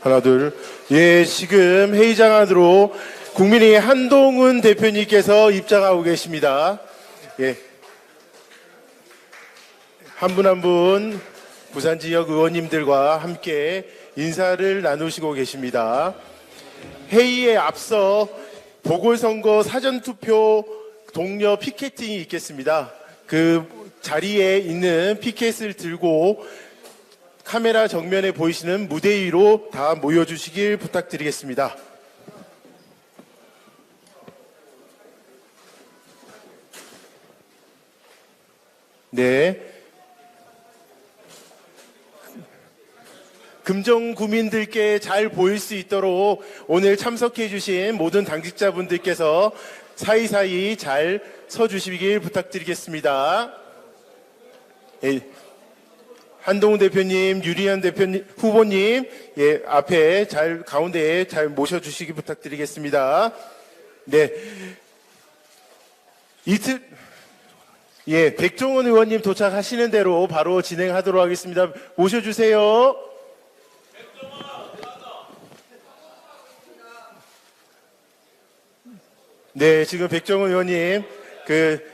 하나, 둘. 예, 지금 회의장 안으로 국민의 한동훈 대표님께서 입장하고 계십니다. 예. 한 분 한 분 부산 지역 의원님들과 함께 인사를 나누시고 계십니다. 회의에 앞서 보궐선거 사전투표 동료 피켓팅이 있겠습니다. 그 자리에 있는 피켓을 들고 카메라 정면에 보이시는 무대 위로 다 모여주시길 부탁드리겠습니다. 네. 금정 구민들께 잘 보일 수 있도록 오늘 참석해 주신 모든 당직자분들께서 사이사이 잘 서주시길 부탁드리겠습니다. 예. 한동훈 대표님, 유리한 대표님, 후보님, 예, 앞에 가운데에 잘 모셔주시기 부탁드리겠습니다. 네. 백종원 의원님 도착하시는 대로 바로 진행하도록 하겠습니다. 모셔주세요. 네, 지금 백종원 의원님,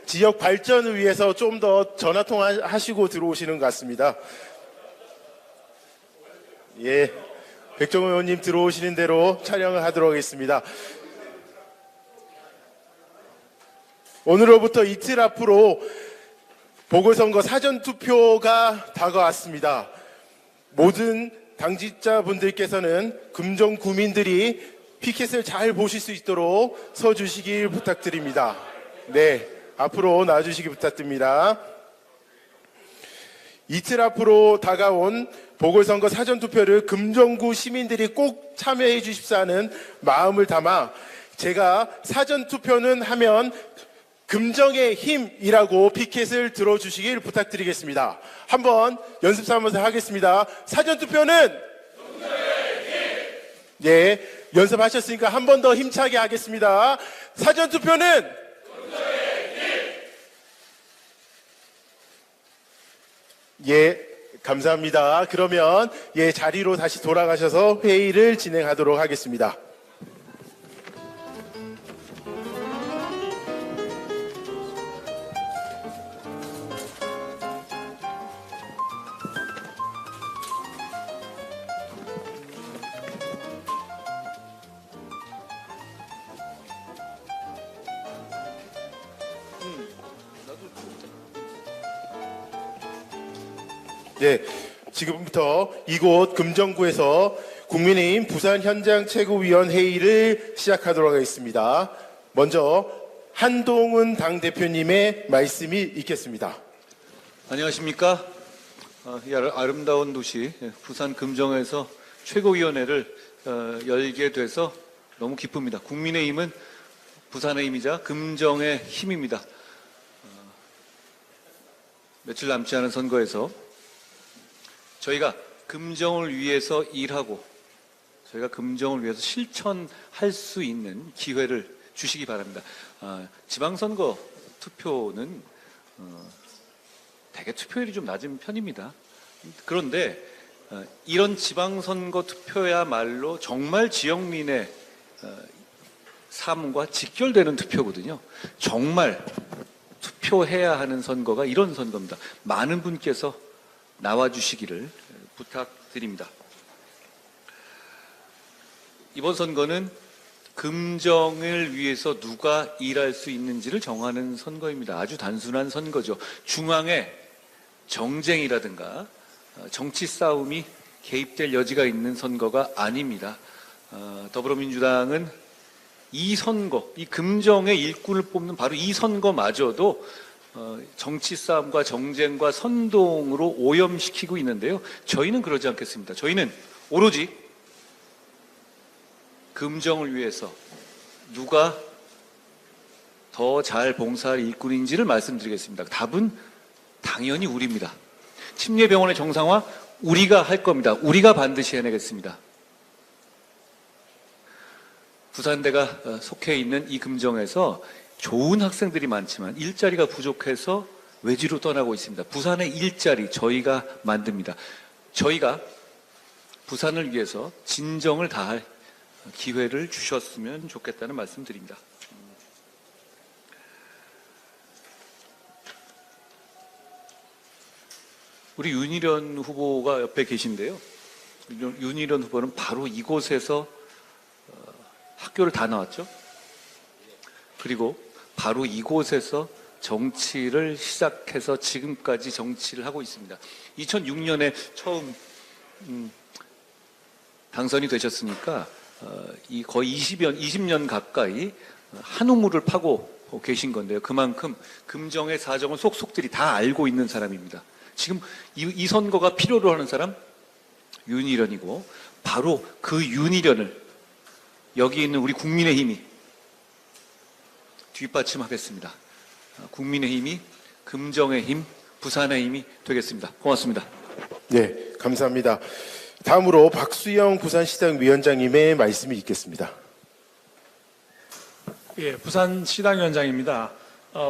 지역 발전을 위해서 좀 더 전화통화 하시고 들어오시는 것 같습니다. 예, 백종원 의원님 들어오시는 대로 촬영을 하도록 하겠습니다. 오늘로부터 이틀 앞으로 보궐선거 사전투표가 다가왔습니다. 모든 당직자분들께서는 금정 구민들이 피켓을 잘 보실 수 있도록 서주시길 부탁드립니다. 네, 앞으로 나와주시기 부탁드립니다. 이틀 앞으로 다가온 보궐선거 사전투표를 금정구 시민들이 꼭 참여해 주십사 하는 마음을 담아 제가 사전투표는 하면 금정의 힘이라고 피켓을 들어주시길 부탁드리겠습니다. 한번 연습 삼아서 하겠습니다. 사전투표는 금정의 힘! 네, 연습하셨으니까 한 번 더 힘차게 하겠습니다. 사전투표는 금정의 힘! 예, 감사합니다. 그러면 자리로 다시 돌아가셔서 회의를 진행하도록 하겠습니다. 네, 지금부터 이곳 금정구에서 국민의힘 부산 현장 최고위원 회의를 시작하도록 하겠습니다. 먼저 한동훈 당대표님의 말씀이 있겠습니다. 안녕하십니까? 이 아름다운 도시 부산 금정에서 최고위원회를 열게 돼서 너무 기쁩니다. 국민의힘은 부산의 힘이자 금정의 힘입니다. 며칠 남지 않은 선거에서 저희가 금정을 위해서 일하고 저희가 금정을 위해서 실천할 수 있는 기회를 주시기 바랍니다. 지방선거 투표는 대개 투표율이 좀 낮은 편입니다. 그런데 이런 지방선거 투표야말로 정말 지역민의 삶과 직결되는 투표거든요. 정말 투표해야 하는 선거가 이런 선거입니다. 많은 분께서 나와주시기를 부탁드립니다. 이번 선거는 금정을 위해서 누가 일할 수 있는지를 정하는 선거입니다. 아주 단순한 선거죠. 중앙에 정쟁이라든가 정치 싸움이 개입될 여지가 있는 선거가 아닙니다. 더불어민주당은 이 선거, 이 금정의 일꾼을 뽑는 바로 이 선거마저도 정치 싸움과 정쟁과 선동으로 오염시키고 있는데요. 저희는 그러지 않겠습니다. 저희는 오로지 금정을 위해서 누가 더 잘 봉사할 일꾼인지를 말씀드리겠습니다. 답은 당연히 우리입니다. 침례병원의 정상화 우리가 할 겁니다. 우리가 반드시 해내겠습니다. 부산대가 속해 있는 이 금정에서 좋은 학생들이 많지만 일자리가 부족해서 외지로 떠나고 있습니다. 부산의 일자리 저희가 만듭니다. 저희가 부산을 위해서 진정을 다할 기회를 주셨으면 좋겠다는 말씀드립니다. 우리 윤희련 후보가 옆에 계신데요. 윤희련 후보는 바로 이곳에서 학교를 다 나왔죠. 그리고 바로 이곳에서 정치를 시작해서 지금까지 정치를 하고 있습니다. 2006년에 처음 당선이 되셨으니까 거의 20년 가까이 한 우물을 파고 계신 건데요. 그만큼 금정의 사정을 속속들이 다 알고 있는 사람입니다. 지금 이 선거가 필요로 하는 사람 윤희련이고, 바로 그 윤희련을 여기 있는 우리 국민의힘이 뒷받침하겠습니다. 국민의힘이 금정의 힘, 부산의 힘이 되겠습니다. 고맙습니다. 네, 감사합니다. 다음으로 박수영 부산시당 위원장님의 말씀이 있겠습니다. 예, 부산시당위원장입니다.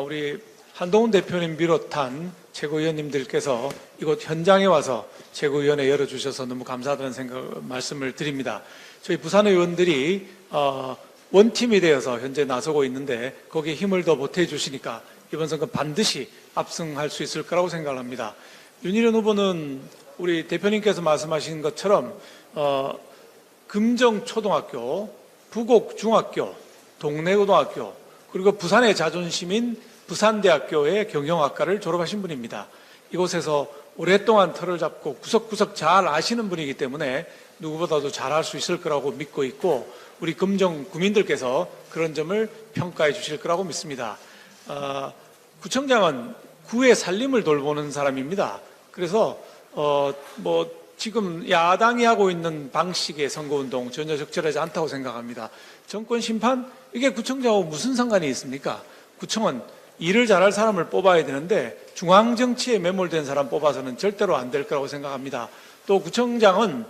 우리 한동훈 대표님 비롯한 최고위원님들께서 이곳 현장에 와서 최고위원회 열어주셔서 너무 감사하다는 말씀을 드립니다. 저희 부산 의원들이 원팀이 되어서 현재 나서고 있는데 거기에 힘을 더 보태주시니까 이번 선거 반드시 압승할 수 있을 거라고 생각합니다. 윤희련 후보는 우리 대표님께서 말씀하신 것처럼 금정초등학교, 부곡중학교, 동래고등학교, 그리고 부산의 자존심인 부산대학교의 경영학과를 졸업하신 분입니다. 이곳에서 오랫동안 틀을 잡고 구석구석 잘 아시는 분이기 때문에 누구보다도 잘할 수 있을 거라고 믿고 있고, 우리 금정 구민들께서 그런 점을 평가해 주실 거라고 믿습니다. 구청장은 구의 살림을 돌보는 사람입니다. 그래서 지금 야당이 하고 있는 방식의 선거운동 전혀 적절하지 않다고 생각합니다. 정권 심판? 이게 구청장하고 무슨 상관이 있습니까? 구청은 일을 잘할 사람을 뽑아야 되는데 중앙정치에 매몰된 사람 뽑아서는 절대로 안 될 거라고 생각합니다. 또 구청장은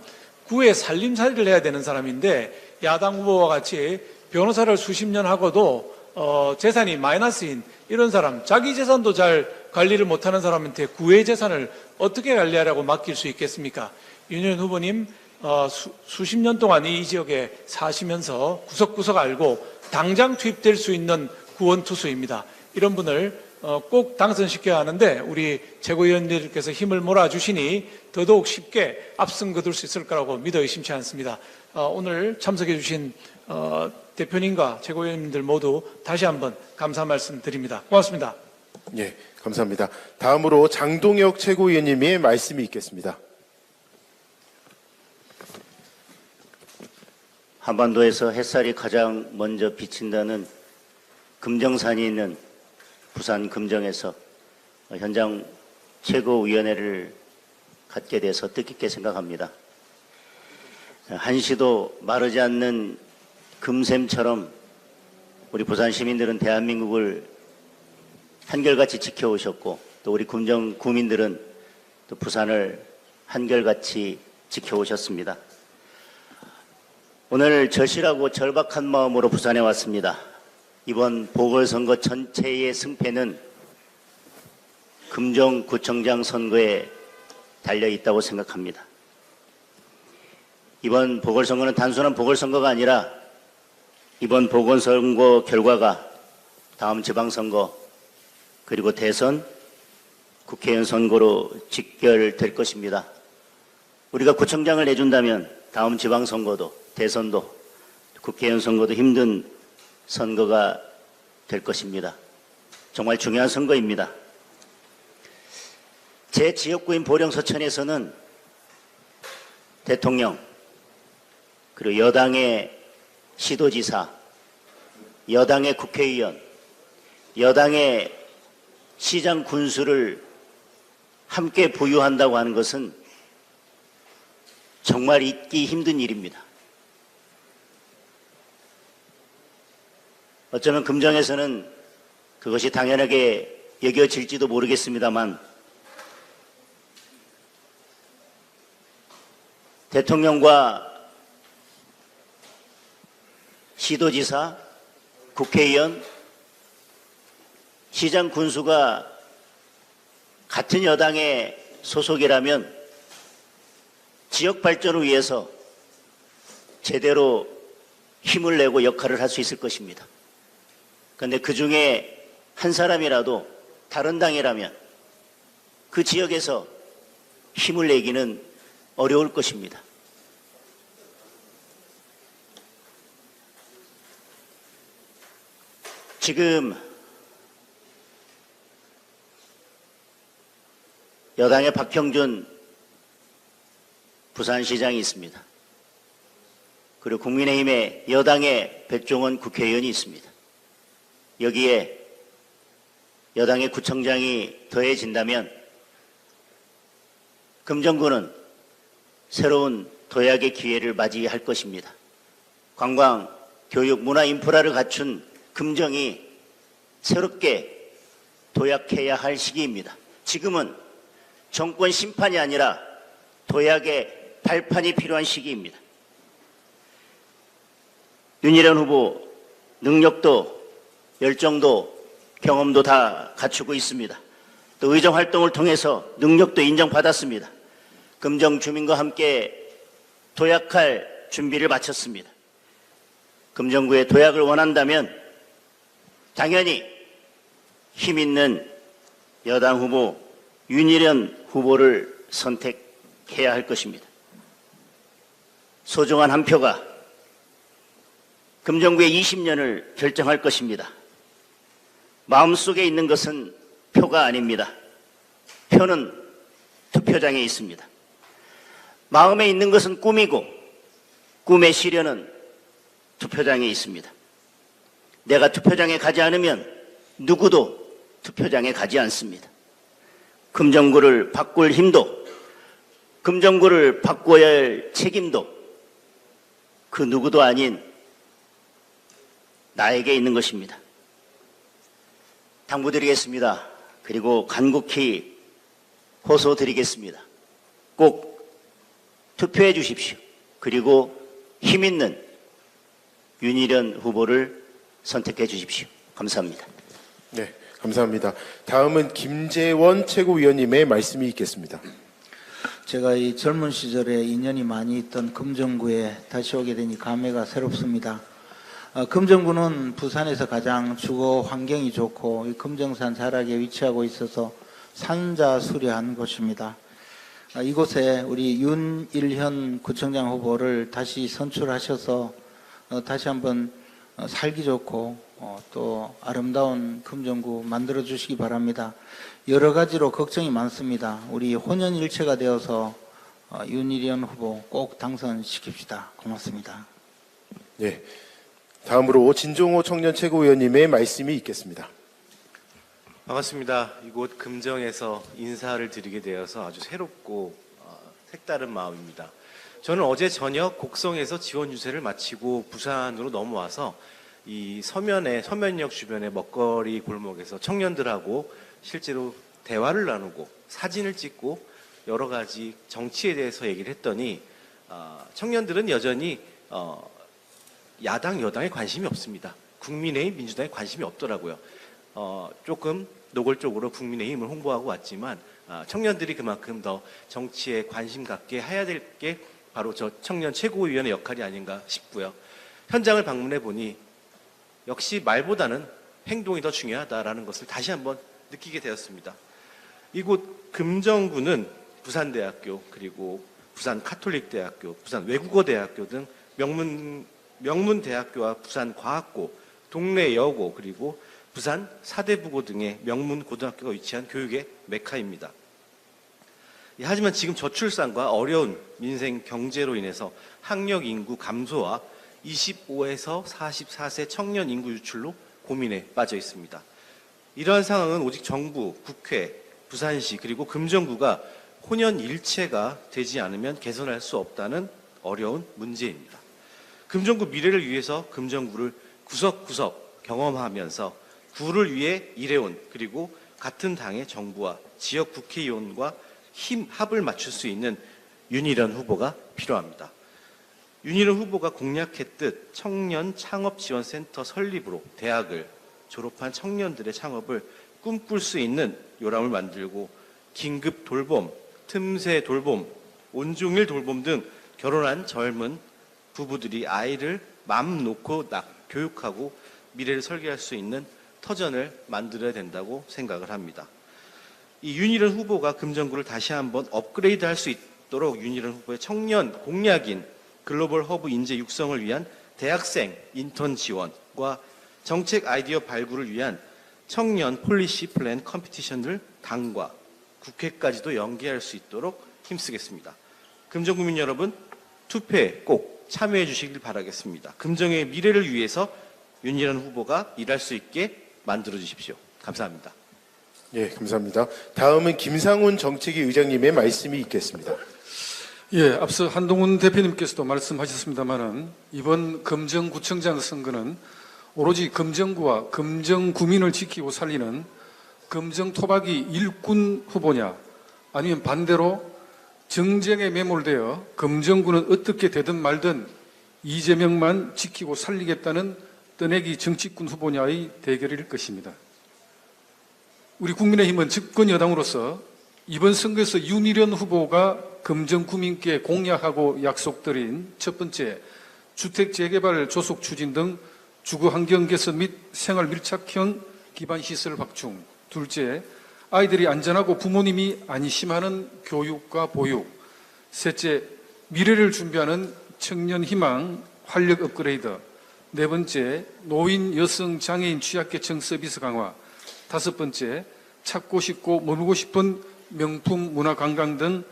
구의 살림살이를 해야 되는 사람인데 야당 후보와 같이 변호사를 수십 년 하고도 재산이 마이너스인 이런 사람, 자기 재산도 잘 관리를 못하는 사람한테 구의 재산을 어떻게 관리하라고 맡길 수 있겠습니까? 윤희련 후보님 수십 년 동안 이 지역에 사시면서 구석구석 알고 당장 투입될 수 있는 구원투수입니다. 이런 분을 꼭 당선시켜야 하는데 우리 최고위원들께서 힘을 몰아주시니 더더욱 쉽게 압승 거둘 수 있을 거라고 믿어 의심치 않습니다. 오늘 참석해 주신 대표님과 최고위원님들 모두 다시 한번 감사 말씀 드립니다. 고맙습니다. 예, 감사합니다. 다음으로 장동혁 최고위원님의 말씀이 있겠습니다. 한반도에서 햇살이 가장 먼저 비친다는 금정산이 있는 부산 금정에서 현장 최고위원회를 갖게 돼서 뜻깊게 생각합니다. 한시도 마르지 않는 금샘처럼 우리 부산 시민들은 대한민국을 한결같이 지켜오셨고, 또 우리 금정 구민들은 또 부산을 한결같이 지켜오셨습니다. 오늘 절실하고 절박한 마음으로 부산에 왔습니다. 이번 보궐선거 전체의 승패는 금정구청장 선거에 달려있다고 생각합니다. 이번 보궐선거는 단순한 보궐선거가 아니라 이번 보궐선거 결과가 다음 지방선거 그리고 대선, 국회의원 선거로 직결될 것입니다. 우리가 구청장을 내준다면 다음 지방선거도 대선도 국회의원 선거도 힘든 선거가 될 것입니다. 정말 중요한 선거입니다. 제 지역구인 보령서천에서는 대통령 그리고 여당의 시도지사, 여당의 국회의원, 여당의 시장 군수를 함께 보유한다고 하는 것은 정말 있기 힘든 일입니다. 어쩌면 금정에서는 그것이 당연하게 여겨질지도 모르겠습니다만 대통령과 시도지사, 국회의원, 시장 군수가 같은 여당의 소속이라면 지역 발전을 위해서 제대로 힘을 내고 역할을 할 수 있을 것입니다. 그런데 그 중에 한 사람이라도 다른 당이라면 그 지역에서 힘을 내기는 어려울 것입니다. 지금 여당의 박형준 부산시장이 있습니다. 그리고 국민의힘의 여당의 백종원 국회의원이 있습니다. 여기에 여당의 구청장이 더해진다면 금정구는 새로운 도약의 기회를 맞이할 것입니다. 관광, 교육, 문화 인프라를 갖춘 금정이 새롭게 도약해야 할 시기입니다. 지금은 정권 심판이 아니라 도약의 발판이 필요한 시기입니다. 윤희련 후보 능력도 열정도 경험도 다 갖추고 있습니다. 또 의정활동을 통해서 능력도 인정받았습니다. 금정 주민과 함께 도약할 준비를 마쳤습니다. 금정구의 도약을 원한다면 당연히 힘있는 여당 후보 윤희련 후보를 선택해야 할 것입니다. 소중한 한 표가 금정구의 20년을 결정할 것입니다. 마음속에 있는 것은 표가 아닙니다. 표는 투표장에 있습니다. 마음에 있는 것은 꿈이고 꿈의 시련은 투표장에 있습니다. 내가 투표장에 가지 않으면 누구도 투표장에 가지 않습니다. 금정구를 바꿀 힘도, 금정구를 바꿔야 할 책임도 그 누구도 아닌 나에게 있는 것입니다. 당부드리겠습니다. 그리고 간곡히 호소드리겠습니다. 꼭 투표해 주십시오. 그리고 힘있는 윤희련 후보를 선택해 주십시오. 감사합니다. 네, 감사합니다. 다음은 김재원 최고위원님의 말씀이 있겠습니다. 제가 이 젊은 시절에 인연이 많이 있던 금정구에 다시 오게 되니 감회가 새롭습니다. 금정구는 부산에서 가장 주거 환경이 좋고 이 금정산 자락에 위치하고 있어서 산자수려한 곳입니다. 이곳에 우리 윤일현 구청장 후보를 다시 선출하셔서 다시 한번 살기 좋고 또 아름다운 금정구 만들어 주시기 바랍니다. 여러 가지로 걱정이 많습니다. 우리 혼연일체가 되어서 윤일현 후보 꼭 당선시킵시다. 고맙습니다. 네, 다음으로 진종호 청년 최고위원님의 말씀이 있겠습니다. 반갑습니다. 이곳 금정에서 인사를 드리게 되어서 아주 새롭고 색다른 마음입니다. 저는 어제 저녁 곡성에서 지원 유세를 마치고 부산으로 넘어와서 이 서면역 주변의 먹거리 골목에서 청년들하고 실제로 대화를 나누고 사진을 찍고 여러 가지 정치에 대해서 얘기를 했더니 청년들은 여전히 야당 여당에 관심이 없습니다. 국민의힘 민주당에 관심이 없더라고요. 조금 노골적으로 국민의힘을 홍보하고 왔지만 청년들이 그만큼 더 정치에 관심 갖게 해야 될 게 바로 저 청년 최고위원의 역할이 아닌가 싶고요. 현장을 방문해 보니 역시 말보다는 행동이 더 중요하다라는 것을 다시 한번 느끼게 되었습니다. 이곳 금정구는 부산대학교 그리고 부산 카톨릭대학교, 부산 외국어대학교 등 명문 대학교와 부산과학고, 동래여고 그리고 부산 사대부고 등의 명문 고등학교가 위치한 교육의 메카입니다. 하지만 지금 저출산과 어려운 민생 경제로 인해서 학력 인구 감소와 25에서 44세 청년 인구 유출로 고민에 빠져 있습니다. 이러한 상황은 오직 정부, 국회, 부산시 그리고 금정구가 혼연일체가 되지 않으면 개선할 수 없다는 어려운 문제입니다. 금정구 미래를 위해서 금정구를 구석구석 경험하면서 구를 위해 일해온 그리고 같은 당의 정부와 지역 국회의원과 합을 맞출 수 있는 윤희련 후보가 필요합니다. 윤희련 후보가 공약했듯 청년 창업지원센터 설립으로 대학을 졸업한 청년들의 창업을 꿈꿀 수 있는 요람을 만들고 긴급 돌봄, 틈새 돌봄, 온종일 돌봄 등 결혼한 젊은 부부들이 아이를 맘 놓고 교육하고 미래를 설계할 수 있는 터전을 만들어야 된다고 생각을 합니다. 이 윤희련 후보가 금정구를 다시 한번 업그레이드 할 수 있도록 윤희련 후보의 청년 공약인 글로벌 허브 인재 육성을 위한 대학생 인턴 지원과 정책 아이디어 발굴을 위한 청년 폴리시 플랜 컴피티션을 당과 국회까지도 연계할 수 있도록 힘쓰겠습니다. 금정구민 여러분, 투표에 꼭 참여해 주시길 바라겠습니다. 금정의 미래를 위해서 윤희련 후보가 일할 수 있게 만들어 주십시오. 감사합니다. 예, 감사합니다. 다음은 김상훈 정책위 의장님의 말씀이 있겠습니다. 예, 앞서 한동훈 대표님께서도 말씀하셨습니다마는 이번 금정구청장 선거는 오로지 금정구와 금정구민을 지키고 살리는 금정토박이 일꾼 후보냐, 아니면 반대로 정쟁에 매몰되어 금정구는 어떻게 되든 말든 이재명만 지키고 살리겠다는 떠내기 정치꾼 후보냐의 대결일 것입니다. 우리 국민의힘은 집권 여당으로서 이번 선거에서 윤희련 후보가 금정구민께 공약하고 약속드린 첫 번째, 주택 재개발 조속 추진 등 주거 환경 개선 및 생활 밀착형 기반 시설 확충, 둘째, 아이들이 안전하고 부모님이 안심하는 교육과 보육, 셋째, 미래를 준비하는 청년 희망 활력 업그레이드, 네 번째, 노인, 여성, 장애인 취약계층 서비스 강화, 다섯 번째, 찾고 싶고 머물고 싶은 명품 문화 관광 등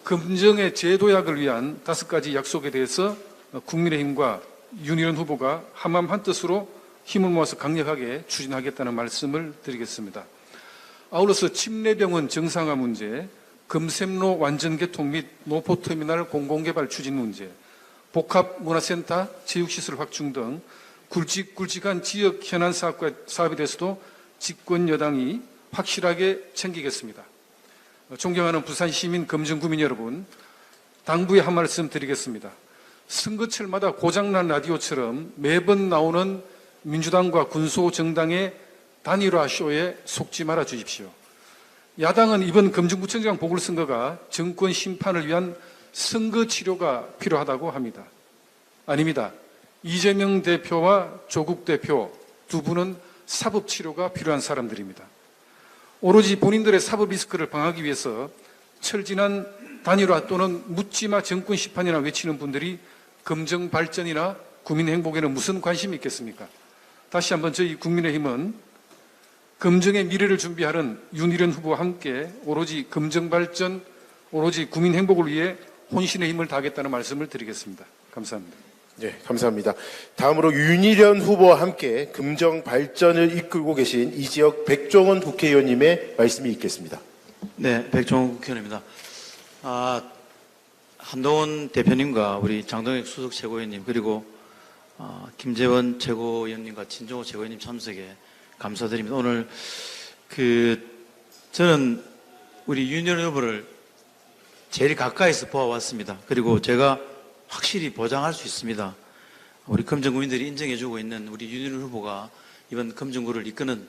금정의 재도약을 위한 5가지 약속에 대해서 국민의힘과 윤희련 후보가 한마음 한뜻으로 힘을 모아서 강력하게 추진하겠다는 말씀을 드리겠습니다. 아울러서 침례병원 정상화 문제, 금샘로 완전 개통 및 노포터미널 공공개발 추진 문제, 복합문화센터 체육시설 확충 등 굵직굵직한 지역 현안 사업에 대해서도 집권 여당이 확실하게 챙기겠습니다. 존경하는 부산시민 금정구민 여러분, 당부에 한 말씀 드리겠습니다. 선거철마다 고장난 라디오처럼 매번 나오는 민주당과 군소정당의 단일화 쇼에 속지 말아 주십시오. 야당은 이번 금정구청장 보궐선거가 정권 심판을 위한 선거 치료가 필요하다고 합니다. 아닙니다. 이재명 대표와 조국 대표 두 분은 사법 치료가 필요한 사람들입니다. 오로지 본인들의 사법 리스크를 방하기 위해서 철진한 단일화 또는 묻지마 정권 심판이나 외치는 분들이 금정 발전이나 국민 행복에는 무슨 관심이 있겠습니까? 다시 한번 저희 국민의힘은 금정의 미래를 준비하는 윤희련 후보와 함께 오로지 금정 발전, 오로지 국민 행복을 위해 혼신의 힘을 다하겠다는 말씀을 드리겠습니다. 감사합니다. 네, 감사합니다. 다음으로 윤희련 후보와 함께 금정 발전을 이끌고 계신 이 지역 백종원 국회의원님의 말씀이 있겠습니다. 네, 백종원 국회의원입니다. 한동훈 대표님과 우리 장동혁 수석 최고위원님 그리고 김재원 최고위원님과 진종호 최고위원님 참석에 감사드립니다. 오늘 저는 우리 윤희련 후보를 제일 가까이서 보아왔습니다. 그리고 제가 확실히 보장할 수 있습니다. 우리 금정구민들이 인정해주고 있는 우리 윤희련 후보가 이번 금정구를 이끄는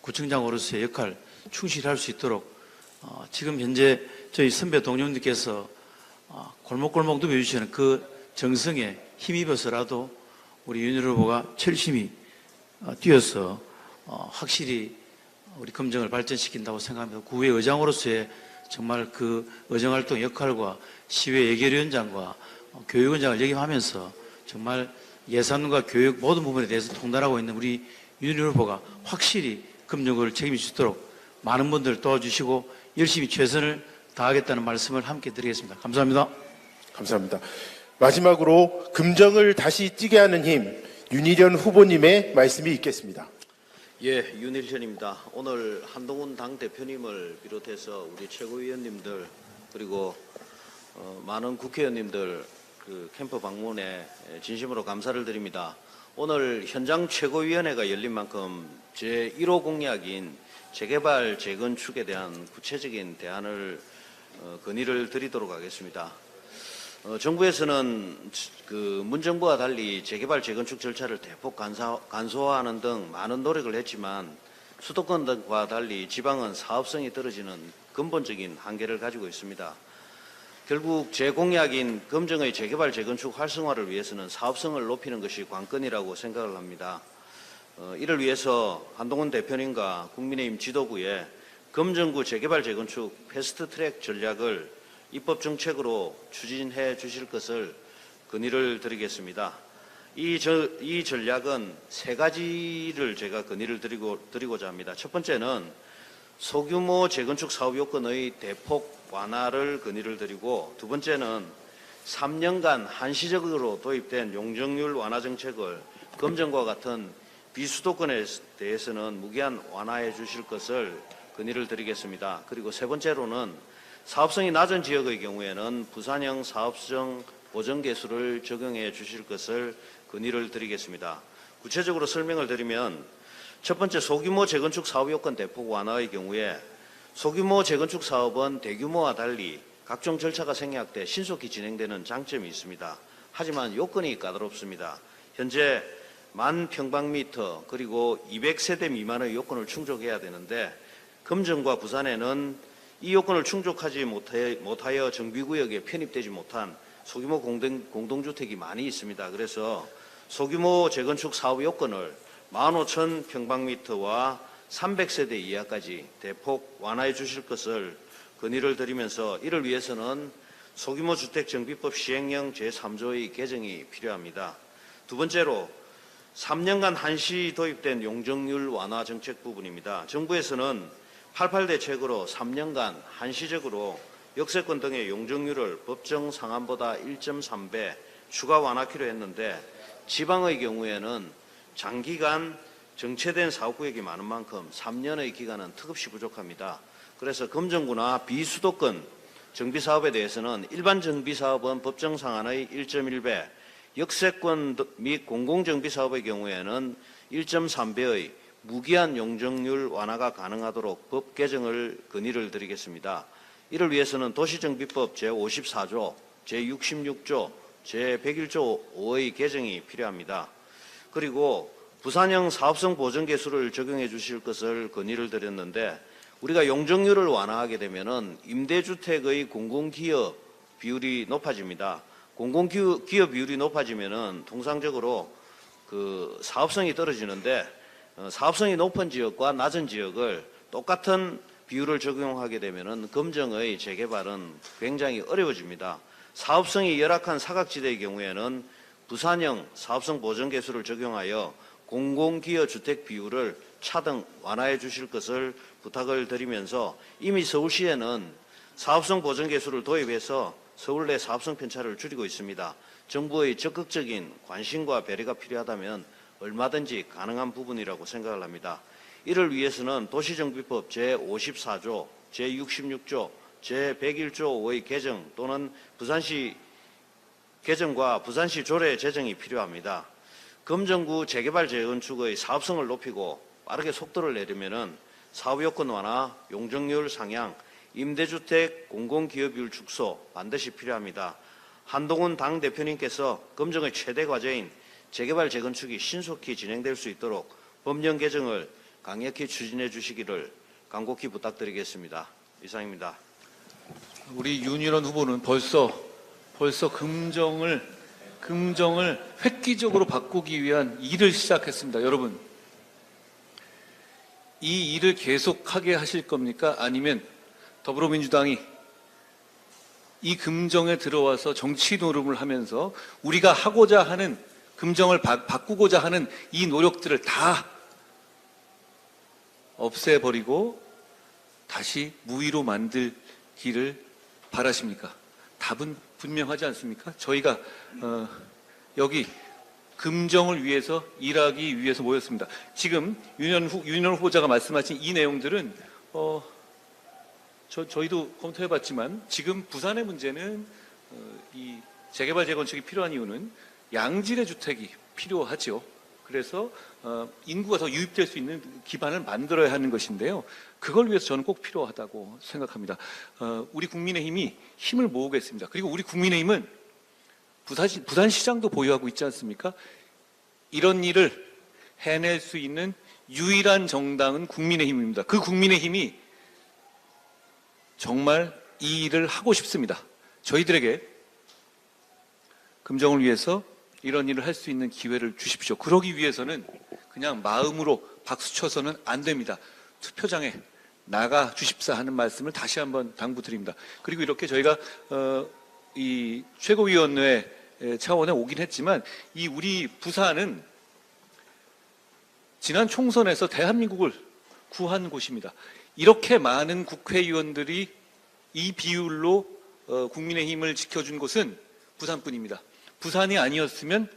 구청장으로서의 역할 충실할 수 있도록 지금 현재 저희 선배 동료님들께서 골목골목 누벼주시는 그 정성에 힘입어서라도 우리 윤희련 후보가 열심히 뛰어서 확실히 우리 금정을 발전시킨다고 생각합니다. 구의 의장으로서의 정말 그 의정활동 역할과 시외 예결위원장과 교육원장을 역임하면서 정말 예산과 교육 모든 부분에 대해서 통달하고 있는 우리 윤희련 후보가 확실히 금정구를 책임질 수 있도록 많은 분들 도와주시고 열심히 최선을 다하겠다는 말씀을 함께 드리겠습니다. 감사합니다. 감사합니다. 마지막으로 금정을 다시 뛰게 하는 힘, 윤희련 후보님의 말씀이 있겠습니다. 예, 윤희련입니다. 오늘 한동훈 당대표님을 비롯해서 우리 최고위원님들 그리고 많은 국회의원님들 그 캠프 방문에 진심으로 감사를 드립니다. 오늘 현장 최고위원회가 열린 만큼 제 1호 공약인 재개발, 재건축에 대한 구체적인 대안을 건의를 드리도록 하겠습니다. 정부에서는 그 문정부와 달리 재개발, 재건축 절차를 대폭 간소화하는 등 많은 노력을 했지만 수도권 등과 달리 지방은 사업성이 떨어지는 근본적인 한계를 가지고 있습니다. 결국 제 공약인 금정의 재개발 재건축 활성화를 위해서는 사업성을 높이는 것이 관건이라고 생각을 합니다. 이를 위해서 한동훈 대표님과 국민의힘 지도부에 금정구 재개발 재건축 패스트트랙 전략을 입법 정책으로 추진해 주실 것을 건의를 드리겠습니다. 이 전략은 세 가지를 제가 건의를 드리고자 합니다. 첫 번째는 소규모 재건축 사업 요건의 대폭 완화를 건의를 드리고, 두 번째는 3년간 한시적으로 도입된 용적률 완화 정책을 금정과 같은 비수도권에 대해서는 무기한 완화해 주실 것을 건의를 드리겠습니다. 그리고 세 번째로는 사업성이 낮은 지역의 경우에는 부산형 사업성 보전 개수를 적용해 주실 것을 건의를 드리겠습니다. 구체적으로 설명을 드리면, 첫 번째, 소규모 재건축 사업 요건 대폭 완화의 경우에 소규모 재건축 사업은 대규모와 달리 각종 절차가 생략돼 신속히 진행되는 장점이 있습니다. 하지만 요건이 까다롭습니다. 현재 10,000평방미터 그리고 200세대 미만의 요건을 충족해야 되는데, 금정과 부산에는 이 요건을 충족하지 못하여 정비구역에 편입되지 못한 소규모 공동주택이 많이 있습니다. 그래서 소규모 재건축 사업 요건을 15,000평방미터와 300세대 이하까지 대폭 완화해 주실 것을 건의를 드리면서, 이를 위해서는 소규모 주택 정비법 시행령 제3조의 개정이 필요합니다. 두 번째로 3년간 한시 도입된 용적률 완화 정책 부분입니다. 정부에서는 88 대책으로 3년간 한시적으로 역세권 등의 용적률을 법정 상한보다 1.3배 추가 완화키로 했는데, 지방의 경우에는 장기간 정체된 사업구역이 많은 만큼 3년의 기간은 턱없이 부족합니다. 그래서 금정구나 비수도권 정비사업에 대해서는 일반 정비사업은 법정 상한의 1.1배, 역세권 및 공공정비사업의 경우에는 1.3배의 무기한 용적률 완화가 가능하도록 법 개정을 건의를 드리겠습니다. 이를 위해서는 도시정비법 제54조, 제66조, 제101조 5의 개정이 필요합니다. 그리고 부산형 사업성 보전 개수를 적용해 주실 것을 건의를 드렸는데, 우리가 용적률을 완화하게 되면은 임대주택의 공공기여 비율이 높아집니다. 공공기여 비율이 높아지면은 통상적으로 그 사업성이 떨어지는데, 사업성이 높은 지역과 낮은 지역을 똑같은 비율을 적용하게 되면은 금정의 재개발은 굉장히 어려워집니다. 사업성이 열악한 사각지대의 경우에는 부산형 사업성 보전 개수를 적용하여 공공기여 주택 비율을 차등 완화해 주실 것을 부탁을 드리면서, 이미 서울시에는 사업성 보전 개수를 도입해서 서울 내 사업성 편차를 줄이고 있습니다. 정부의 적극적인 관심과 배려가 필요하다면 얼마든지 가능한 부분이라고 생각을 합니다. 이를 위해서는 도시정비법 제54조, 제66조, 제101조 5의 개정 또는 부산시 개정과 부산시 조례 제정이 필요합니다. 금정구 재개발 재건축의 사업성을 높이고 빠르게 속도를 내려면은 사업요건 완화, 용적률 상향, 임대주택 공공기여비율 축소 반드시 필요합니다. 한동훈 당대표님께서 금정의 최대 과제인 재개발 재건축이 신속히 진행될 수 있도록 법령 개정을 강력히 추진해 주시기를 간곡히 부탁드리겠습니다. 이상입니다. 우리 윤일원 후보는 벌써 금정을 획기적으로 바꾸기 위한 일을 시작했습니다. 여러분, 이 일을 계속하게 하실 겁니까? 아니면 더불어민주당이 이 금정에 들어와서 정치 노름을 하면서 우리가 하고자 하는 금정을 바꾸고자 하는 이 노력들을 다 없애버리고 다시 무위로 만들기를 바라십니까? 답은 분명하지 않습니까? 저희가 여기 금정을 위해서 일하기 위해서 모였습니다. 지금 윤현 후보자가 말씀하신 이 내용들은 저희도 검토해봤지만, 지금 부산의 문제는 이 재개발 재건축이 필요한 이유는 양질의 주택이 필요하죠. 그래서 인구가 더 유입될 수 있는 기반을 만들어야 하는 것인데요. 그걸 위해서 저는 꼭 필요하다고 생각합니다. 우리 국민의힘이 힘을 모으겠습니다. 그리고 우리 국민의힘은 부산시장도 보유하고 있지 않습니까? 이런 일을 해낼 수 있는 유일한 정당은 국민의힘입니다. 그 국민의힘이 정말 이 일을 하고 싶습니다. 저희들에게 금정을 위해서 이런 일을 할 수 있는 기회를 주십시오. 그러기 위해서는 그냥 마음으로 박수쳐서는 안 됩니다. 투표장에 나가 주십사 하는 말씀을 다시 한번 당부드립니다. 그리고 이렇게 저희가 이 최고위원회 차원에 오긴 했지만 이 우리 부산은 지난 총선에서 대한민국을 구한 곳입니다. 이렇게 많은 국회의원들이 이 비율로 국민의힘을 지켜준 곳은 부산뿐입니다. 부산이 아니었으면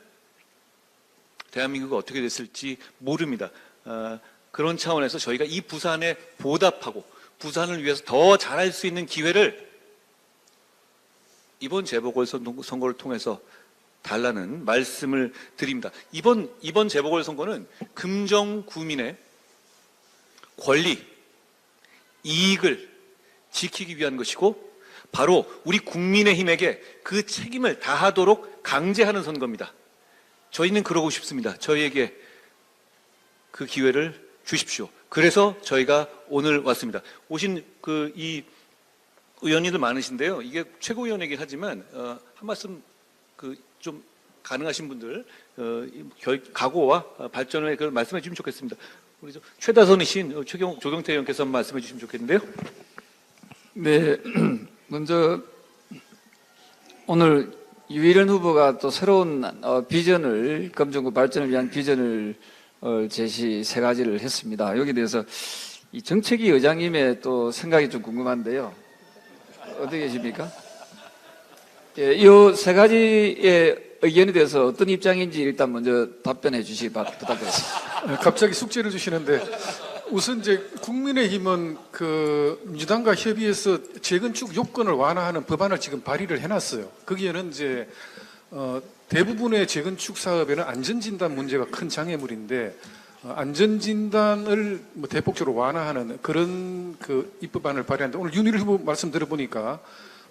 대한민국이 어떻게 됐을지 모릅니다. 그런 차원에서 저희가 이 부산에 보답하고 부산을 위해서 더 잘할 수 있는 기회를 이번 재보궐선거를 통해서 달라는 말씀을 드립니다. 이번 재보궐선거는 금정 구민의 권리, 이익을 지키기 위한 것이고 바로 우리 국민의힘에게 그 책임을 다하도록 강제하는 선거입니다. 저희는 그러고 싶습니다. 저희에게 그 기회를 주십시오. 그래서 저희가 오늘 왔습니다. 오신 이 의원님들 많으신데요. 이게 최고위원이긴 하지만 한 말씀 좀 가능하신 분들 각오와 발전을 말씀해 주시면 좋겠습니다. 우리 최다선이신 조경태 의원께서 말씀해 주시면 좋겠는데요. 네, 먼저 오늘 유일한 후보가 또 새로운 비전을 금정구 발전을 위한 비전을 제시 3가지를 했습니다. 여기에 대해서 이 정책위 의장님의 또 생각이 좀 궁금한데요. 어떻게 계십니까? 예, 이 3가지의 의견에 대해서 어떤 입장인지 일단 먼저 답변해 주시기 부탁드리겠습니다. 갑자기 숙제를 주시는데 우선 이제 국민의힘은 민주당과 협의해서 재건축 요건을 완화하는 법안을 지금 발의를 해놨어요. 거기에는 이제 대부분의 재건축 사업에는 안전진단 문제가 큰 장애물인데 안전진단을 대폭적으로 완화하는 그런 입법안을 발의하는데 오늘 윤희일 후보 말씀 들어보니까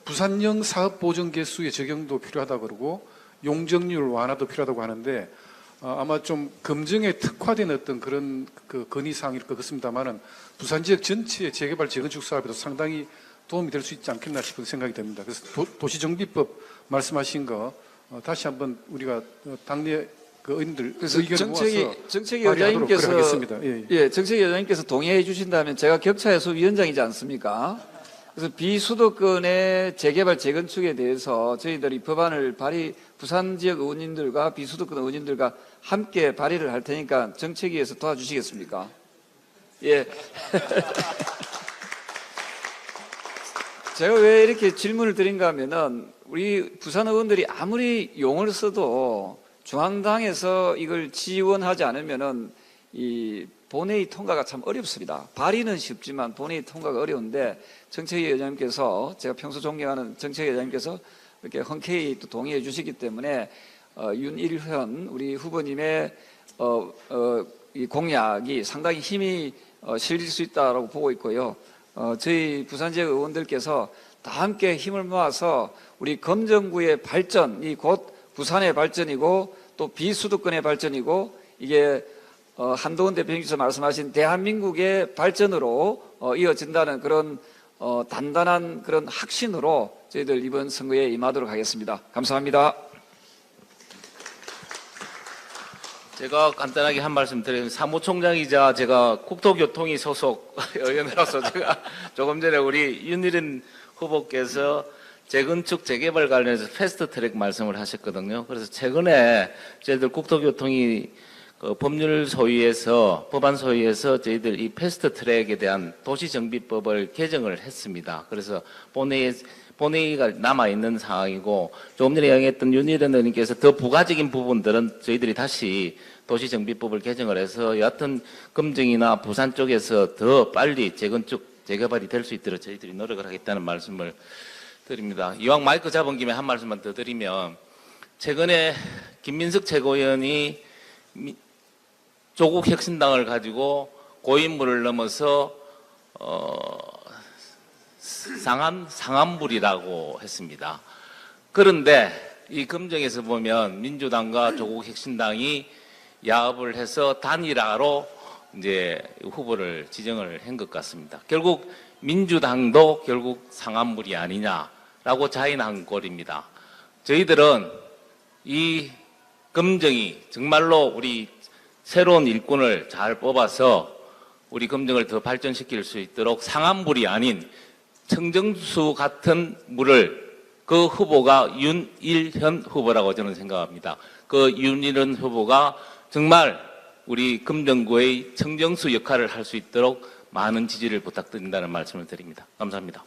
부산형 사업보전 개수의 적용도 필요하다 그러고 용적률 완화도 필요하다고 하는데 아마 좀 금정에 특화된 어떤 그런 건의사항일 것 같습니다만은 부산 지역 전체의 재개발 재건축 사업에도 상당히 도움이 될 수 있지 않겠나 싶은 생각이 듭니다. 그래서 도시정비법 말씀하신 거 다시 한번 우리가 당내 의원들 의견을 모아서 정책위 의장님께서 하겠습니다. 예, 정책위 의장님께서 동의해 주신다면 제가 격차해소 위원장이지 않습니까? 그래서 비수도권의 재개발 재건축에 대해서 저희들이 법안을 부산 지역 의원님들과 비수도권 의원님들과 함께 발의를 할 테니까 정책위에서 도와주시겠습니까? 예. 제가 왜 이렇게 질문을 드린가 하면은 우리 부산 의원들이 아무리 용을 써도 중앙당에서 이걸 지원하지 않으면은 이 본회의 통과가 참 어렵습니다. 발의는 쉽지만 본회의 통과가 어려운데 정책위 의장님께서 제가 평소 존경하는 정책위 의장님께서 이렇게 흔쾌히 또 동의해 주시기 때문에 윤일현 우리 후보님의 이 공약이 상당히 힘이 실릴 수 있다고 보고 있고요. 저희 부산 지역 의원들께서 다 함께 힘을 모아서 우리 금정구의 발전이 곧 부산의 발전이고 또 비수도권의 발전이고 이게 한동훈 대표님께서 말씀하신 대한민국의 발전으로 이어진다는 그런 단단한 그런 확신으로 저희들 이번 선거에 임하도록 하겠습니다. 감사합니다. 제가 간단하게 한 말씀 드리면 사무총장이자 제가 국토교통위 소속 의원으로서 제가 조금 전에 우리 윤일은 후보께서 재건축 재개발 관련해서 패스트트랙 말씀을 하셨거든요. 그래서 최근에 저희들 국토교통위 법률 소위에서 법안 소위에서 저희들 이 패스트트랙에 대한 도시정비법을 개정을 했습니다. 그래서 본회의가 남아있는 상황이고 조금 전에 이야기했던 윤일현 의원님께서 더 부가적인 부분들은 저희들이 다시 도시정비법을 개정을 해서 여하튼 금정이나 부산 쪽에서 더 빨리 재건축 재개발이 될 수 있도록 저희들이 노력을 하겠다는 말씀을 드립니다. 이왕 마이크 잡은 김에 한 말씀만 더 드리면 최근에 김민석 최고위원이 조국 혁신당을 가지고 고인물을 넘어서 상한불이라고 했습니다. 그런데 이 금정에서 보면 민주당과 조국 혁신당이 야합을 해서 단일화로 이제 후보를 지정을 한 것 같습니다. 결국 민주당도 결국 상한불이 아니냐라는 라고 자인한 꼴입니다. 저희들은 이 금정이 정말로 우리 새로운 일꾼을 잘 뽑아서 우리 금정을 더 발전시킬 수 있도록 상한물이 아닌 청정수 같은 물을 그 후보가 윤일현 후보라고 저는 생각합니다. 그 윤일현 후보가 정말 우리 금정구의 청정수 역할을 할 수 있도록 많은 지지를 부탁드린다는 말씀을 드립니다. 감사합니다.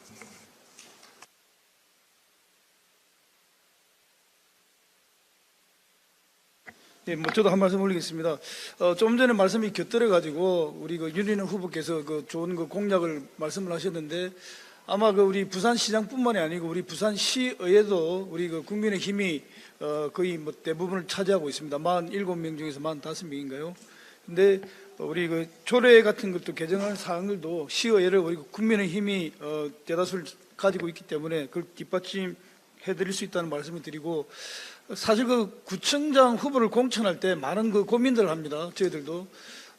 예, 저도 한 말씀 올리겠습니다. 좀 전에 말씀이 곁들여가지고 우리 그 윤인영 후보께서 그 좋은 그 공약을 말씀을 하셨는데 아마 그 우리 부산시장뿐만이 아니고 우리 부산시의회도 우리 그 국민의힘이 거의 뭐 대부분을 차지하고 있습니다. 47명 중에서 45명인가요? 근데 우리 그 조례 같은 것도 개정하는 사항들도 시의회를 우리 국민의힘이 대다수를 가지고 있기 때문에 그걸 뒷받침해드릴 수 있다는 말씀을 드리고 사실 그 구청장 후보를 공천할 때 많은 그 고민들을 합니다. 저희들도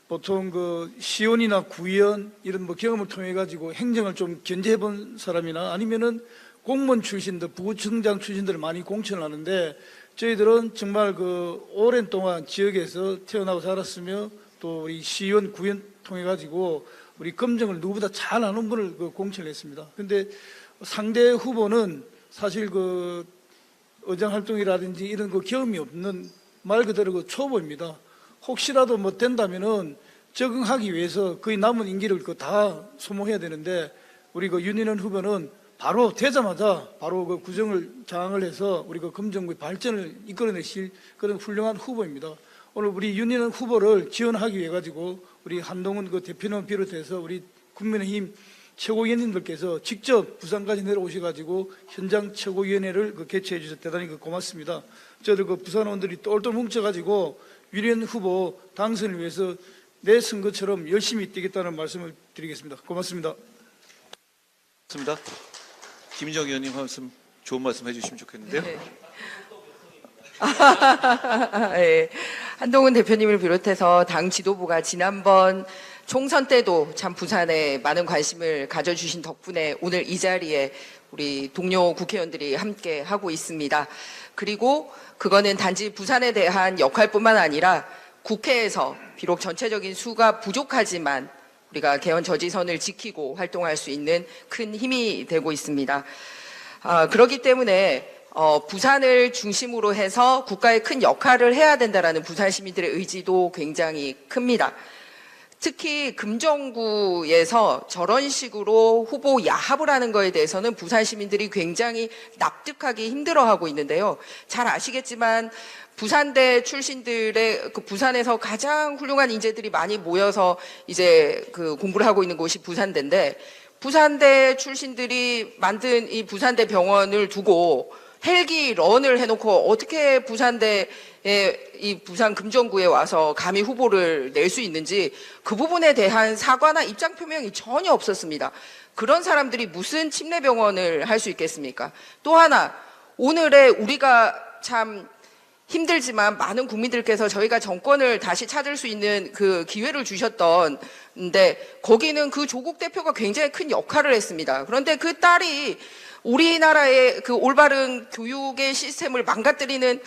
보통 그 시의원이나 구의원 이런 뭐 경험을 통해 가지고 행정을 좀 견제해 본 사람이나 아니면은 공무원 출신들, 부구청장 출신들을 많이 공천을 하는데 저희들은 정말 그 오랜 동안 지역에서 태어나고 자랐으며 또 우리 시의원, 구의원 통해 가지고 우리 검증을 누구보다 잘 아는 분을 그 공천을 했습니다. 근데 상대 후보는 사실 그 의정 활동이라든지 이런 그 경험이 없는 말 그대로 그 초보입니다. 혹시라도 뭐 된다면은 적응하기 위해서 거의 남은 임기를 그 다 소모해야 되는데 우리 그 윤인원 후보는 바로 되자마자 바로 그 구정을 장악을 해서 우리 그 금정구의 발전을 이끌어내실 그런 훌륭한 후보입니다. 오늘 우리 윤인원 후보를 지원하기 위해 가지고 우리 한동훈 그 대표님 비롯해서 우리 국민의힘 최고위원님들께서 직접 부산까지 내려오셔가지고 현장 최고위원회를 그 개최해 주셔서 대단히 그 고맙습니다. 저들 그 부산원들이 똘똘 뭉쳐가지고 윤희연 후보 당선을 위해서 내 선거처럼 열심히 뛰겠다는 말씀을 드리겠습니다. 고맙습니다. 고맙습니다. 김인정 의원님 말씀 좋은 말씀 해주시면 좋겠는데요. 네. 네. 한동훈 대표님을 비롯해서 당 지도부가 지난번 총선 때도 참 부산에 많은 관심을 가져주신 덕분에 오늘 이 자리에 우리 동료 국회의원들이 함께 하고 있습니다. 그리고 그거는 단지 부산에 대한 역할뿐만 아니라 국회에서 비록 전체적인 수가 부족하지만 우리가 개헌 저지선을 지키고 활동할 수 있는 큰 힘이 되고 있습니다. 그렇기 때문에 부산을 중심으로 해서 국가에 큰 역할을 해야 된다라는 부산 시민들의 의지도 굉장히 큽니다. 특히 금정구에서 저런 식으로 후보 야합을 하는 거에 대해서는 부산 시민들이 굉장히 납득하기 힘들어하고 있는데요. 잘 아시겠지만 부산대 출신들의 그 부산에서 가장 훌륭한 인재들이 많이 모여서 이제 그 공부를 하고 있는 곳이 부산대인데 부산대 출신들이 만든 이 부산대 병원을 두고 헬기 런을 해놓고 어떻게 부산대에 이 부산 금정구에 와서 감히 후보를 낼 수 있는지 그 부분에 대한 사과나 입장 표명이 전혀 없었습니다. 그런 사람들이 무슨 침례병원을 할 수 있겠습니까? 또 하나 오늘의 우리가 참 힘들지만 많은 국민들께서 저희가 정권을 다시 찾을 수 있는 그 기회를 주셨던데 거기는 그 조국 대표가 굉장히 큰 역할을 했습니다. 그런데 그 딸이 우리나라의 그 올바른 교육의 시스템을 망가뜨리는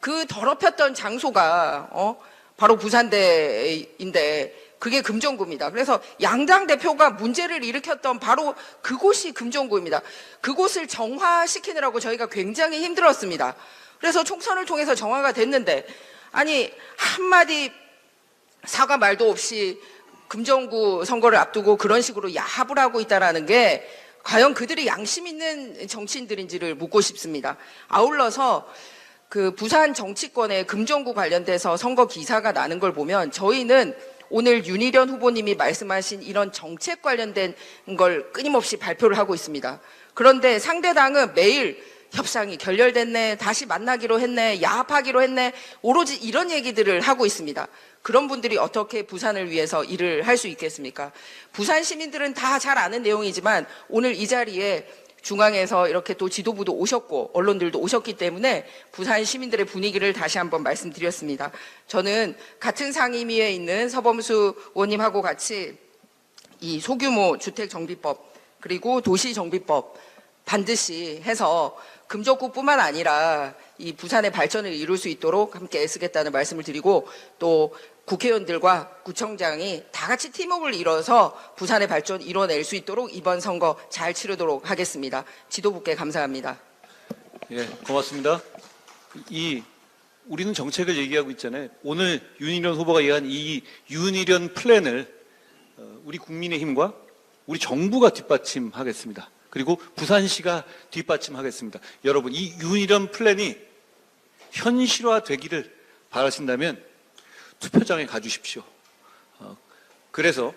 그 더럽혔던 장소가 바로 부산대인데 그게 금정구입니다. 그래서 양당 대표가 문제를 일으켰던 바로 그곳이 금정구입니다. 그곳을 정화시키느라고 저희가 굉장히 힘들었습니다. 그래서 총선을 통해서 정화가 됐는데 아니 한마디 사과 말도 없이 금정구 선거를 앞두고 그런 식으로 야합을 하고 있다는 게 과연 그들이 양심 있는 정치인들인지를 묻고 싶습니다. 아울러서 그 부산 정치권의 금정구 관련돼서 선거 기사가 나는 걸 보면 저희는 오늘 윤희련 후보님이 말씀하신 이런 정책 관련된 걸 끊임없이 발표를 하고 있습니다. 그런데 상대당은 매일 협상이 결렬됐네, 다시 만나기로 했네, 야합하기로 했네, 오로지 이런 얘기들을 하고 있습니다. 그런 분들이 어떻게 부산을 위해서 일을 할 수 있겠습니까? 부산 시민들은 다 잘 아는 내용이지만 오늘 이 자리에 중앙에서 이렇게 또 지도부도 오셨고 언론들도 오셨기 때문에 부산 시민들의 분위기를 다시 한번 말씀드렸습니다. 저는 같은 상임위에 있는 서범수 의원님하고 같이 이 소규모 주택정비법 그리고 도시정비법 반드시 해서 금정구뿐만 아니라 이 부산의 발전을 이룰 수 있도록 함께 애쓰겠다는 말씀을 드리고, 또 국회의원들과 구청장이 다 같이 팀워크를 이뤄서 부산의 발전 이뤄낼 수 있도록 이번 선거 잘 치르도록 하겠습니다. 지도부께 감사합니다. 예, 고맙습니다. 우리는 정책을 얘기하고 있잖아요. 오늘 윤희련 후보가 얘기한 이 윤희련 플랜을 우리 국민의힘과 우리 정부가 뒷받침하겠습니다. 그리고 부산시가 뒷받침하겠습니다. 여러분, 이 윤희련 플랜이 현실화되기를 바라신다면 투표장에 가주십시오. 그래서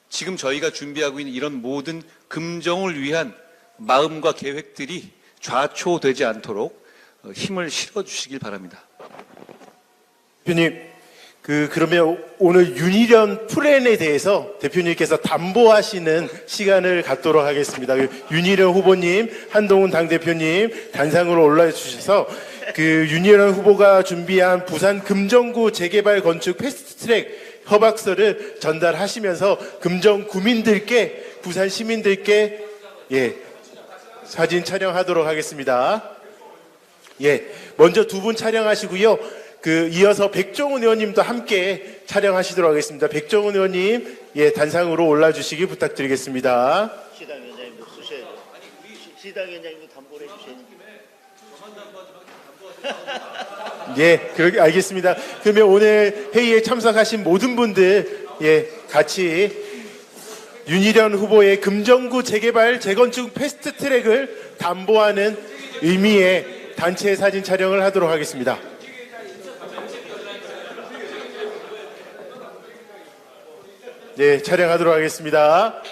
지금 저희가 준비하고 있는 이런 모든 금정을 위한 마음과 계획들이 좌초되지 않도록 힘을 실어주시길 바랍니다. 대표님, 그러면 오늘 윤희련 플랜에 대해서 대표님께서 담보하시는 시간을 갖도록 하겠습니다. 윤희련 후보님, 한동훈 당대표님 단상으로 올라주셔서 윤희련 후보가 준비한 부산 금정구 재개발 건축 패스트트랙 협약서를 전달하시면서 금정 구민들께, 부산 시민들께 사진 촬영하도록 하겠습니다. 먼저 두 분 촬영하시고요. 이어서 백종원 의원님도 함께 촬영하시도록 하겠습니다. 백종원 의원님, 단상으로 올라주시기 부탁드리겠습니다. 시당위원장님도 쓰셔야죠. 시당위원장님도 담보를 해주셔야죠. 그렇게 알겠습니다. 그러면 오늘 회의에 참석하신 모든 분들, 같이 윤희련 후보의 금정구 재개발 재건축 패스트 트랙을 담보하는 의미의 단체 사진 촬영을 하도록 하겠습니다. 촬영하도록 하겠습니다.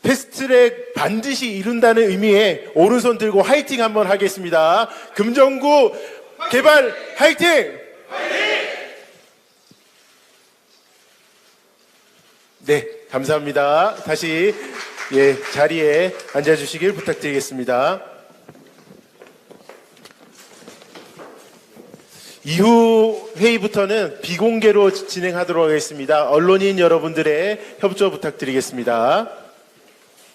패스트트랙 반드시 이룬다는 의미의 오른손 들고 화이팅 한번 하겠습니다. 금정구 개발 화이팅! 감사합니다. 다시 자리에 앉아주시길 부탁드리겠습니다. 이후 회의부터는 비공개로 진행하도록 하겠습니다. 언론인 여러분들의 협조 부탁드리겠습니다.